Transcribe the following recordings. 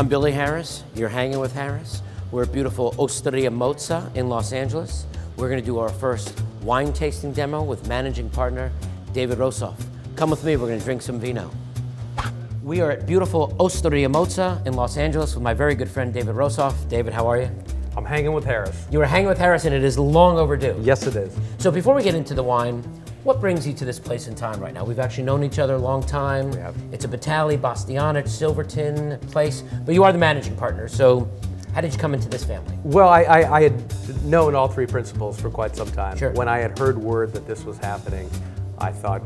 I'm Billy Harris. You're hanging with Harris. We're at beautiful Osteria Mozza in Los Angeles. We're going to do our first wine tasting demo with managing partner David Rosoff. Come with me, we're going to drink some vino. We are at beautiful Osteria Mozza in Los Angeles with my very good friend David Rosoff. David, how are you? I'm hanging with Harris. You are hanging with Harris, and it is long overdue. Yes, it is. So before we get into the wine, what brings you to this place in time right now? We've actually known each other a long time. We have. It's a Batali, Bastianich, Silverton place, but you are the managing partner. So how did you come into this family? Well, I had known all three principals for quite some time. Sure. When I had heard word that this was happening, I thought,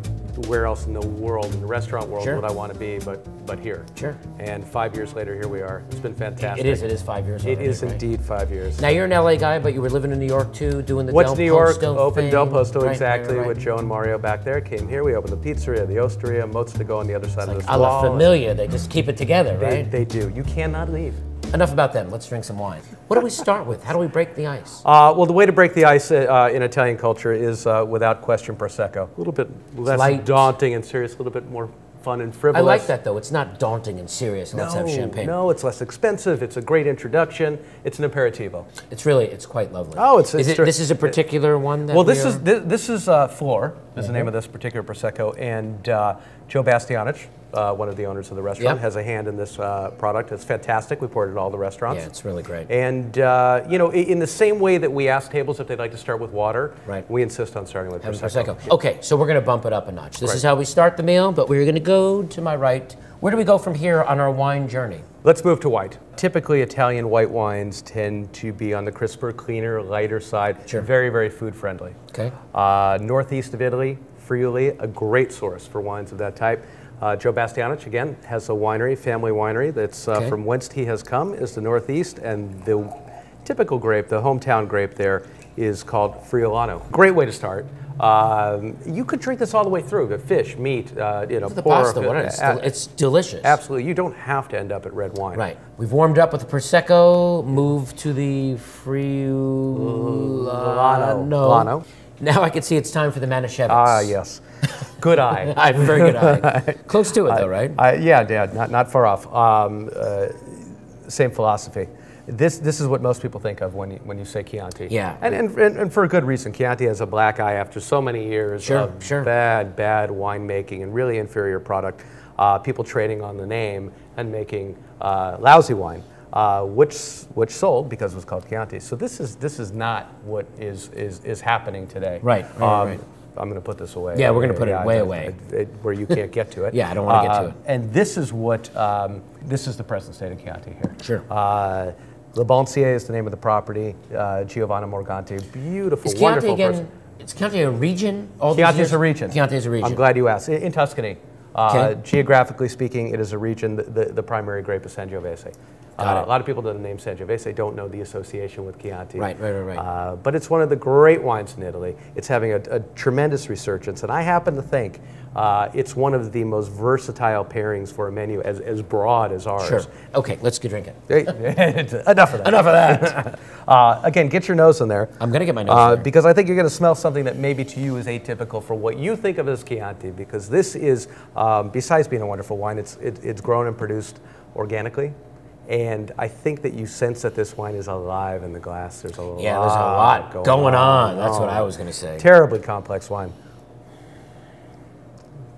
where else in the world, in the restaurant world, Sure. would I want to be but here? Sure. And 5 years later, here we are. It's been fantastic. It is 5 years already, It is right? indeed 5 years. Now you're an LA guy, but you were living in New York too, doing the Went Del to New York, Posto opened thing. Del Posto, Right, exactly, right. with Joe and Mario back there. Came here, we opened the pizzeria, the Osteria, Mozza to go on the other side of the A la wall. familia, they just keep it together, right? They do. You cannot leave. Enough about them, let's drink some wine. What do we start with? How do we break the ice? Well, the way to break the ice in Italian culture is, without question, Prosecco. A little bit less light. daunting and serious, a little bit more fun and I frivolous. like that though, it's not daunting and serious, and let's have champagne. No, it's less expensive, it's a great introduction, it's an aperitivo. It's quite lovely. Oh, this is a particular one that Well, this is Floor, is the name of this particular Prosecco, and Joe Bastianich, one of the owners of the restaurant, Yep. has a hand in this product. It's fantastic. We poured it at all the restaurants. Yeah, it's really great. And you know, in the same way that we ask tables if they'd like to start with water, Right. we insist on starting with Prosecco. Okay, so we're going to bump it up a notch. This Right. is how we start the meal, but we're going to go to my right. Where do we go from here on our wine journey? Let's move to white. Typically, Italian white wines tend to be on the crisper, cleaner, lighter side. Sure. Very, very food friendly. Okay. Northeast of Italy, Friuli, a great source for wines of that type. Joe Bastianich, again, has a winery, family winery, that's from whence he has come, is the Northeast, and the typical grape, the hometown grape there, is called Friulano. Great way to start. You could drink this all the way through, the fish, meat, you know, The pork. pasta, it's delicious. Absolutely, you don't have to end up at red wine. Right. We've warmed up with the Prosecco, moved to the Friulano. Now I can see it's time for the Manischewitz. Ah, yes. Good eye. I have a very good eye. Close to it though, right? Yeah, not far off. Same philosophy. This is what most people think of when you say Chianti. Yeah. And for a good reason. Chianti has a black eye after so many years of bad winemaking and really inferior product. People trading on the name and making lousy wine. Which sold because it was called Chianti. So this is not what is happening today. Right. I'm going to put this away. Yeah, we're going to put it way away. Where you can't get to it. Yeah, I don't want to get to it. And this is what, this is the present state of Chianti here. Sure. Le Boncier is the name of the property. Giovanna Morganti, beautiful, Is Chianti wonderful again, person. Is Chianti a region? Chianti is a region. Chianti is a region. I'm glad you asked. In Tuscany. Okay. Geographically speaking, it is a region. The primary grape is Sangiovese. Got it. A lot of people that the name Sangiovese don't know the association with Chianti. Right. But it's one of the great wines in Italy. It's having a tremendous resurgence, and I happen to think it's one of the most versatile pairings for a menu, as broad as ours. Sure. Okay, let's get drinking. Enough of that. Enough of that. Again, get your nose in there. I'm going to get my nose in there. Because I think you're going to smell something that maybe to you is atypical for what you think of as Chianti, because this is, besides being a wonderful wine, it's grown and produced organically. And I think that you sense that this wine is alive in the glass. There's a lot going on. That's what I was going to say. Terribly complex wine.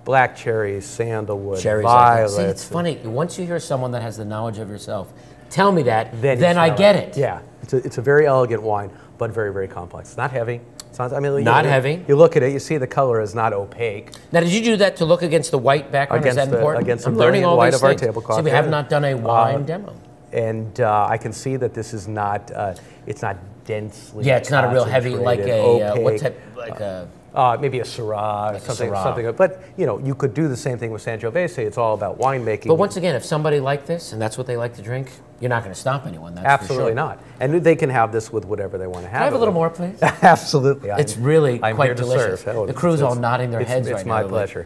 Black cherries, sandalwood, violets. See, it's funny. Once you hear someone that has the knowledge of yourself tell me that, then I get it. Yeah, it's a very elegant wine, but very, very complex. It's not heavy. It's not, not heavy. You look at it, you see the color is not opaque. Now, did you do that to look against the white background? Is that important? Against the I'm learning all white these of our things. tablecloth. See, we have not done a wine demo. And I can see that this is not, it's not densely. Yeah, it's not a real heavy, like a, opaque, what type, like a. Maybe a Syrah, like something. But you know, you could do the same thing with Sangiovese. It's all about winemaking. But once again, if somebody like this and that's what they like to drink, you're not going to stop anyone. That's absolutely for sure. not. And they can have this with whatever they want to have. Can I have a little more, please? Absolutely. It's really I'm quite here to delicious. serve. The crew's all nodding their heads right now. It's my pleasure.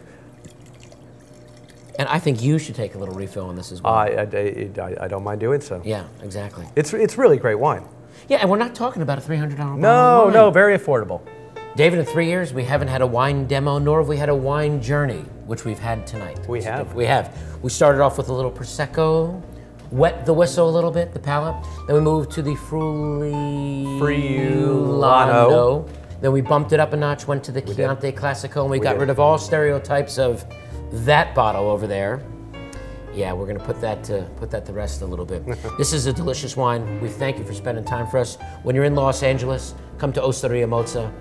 And I think you should take a little refill on this as well. I don't mind doing so. Yeah, exactly. It's really great wine. Yeah, and we're not talking about a $300 bottle. No, very affordable. David, in 3 years, we haven't had a wine demo, nor have we had a wine journey, which we've had tonight. We have. We have. We started off with a little Prosecco, wet the whistle a little bit, the palate. Then we moved to the Friulano. Then we bumped it up a notch, went to the Chianti Classico, and we got rid of all stereotypes of that bottle over there. Yeah, we're gonna put that to rest a little bit. This is a delicious wine. We thank you for spending time for us. When you're in Los Angeles, come to Osteria Mozza.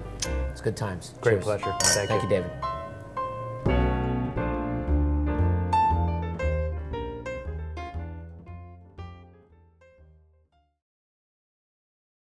It's good times. Great Cheers. pleasure. Thank you, David.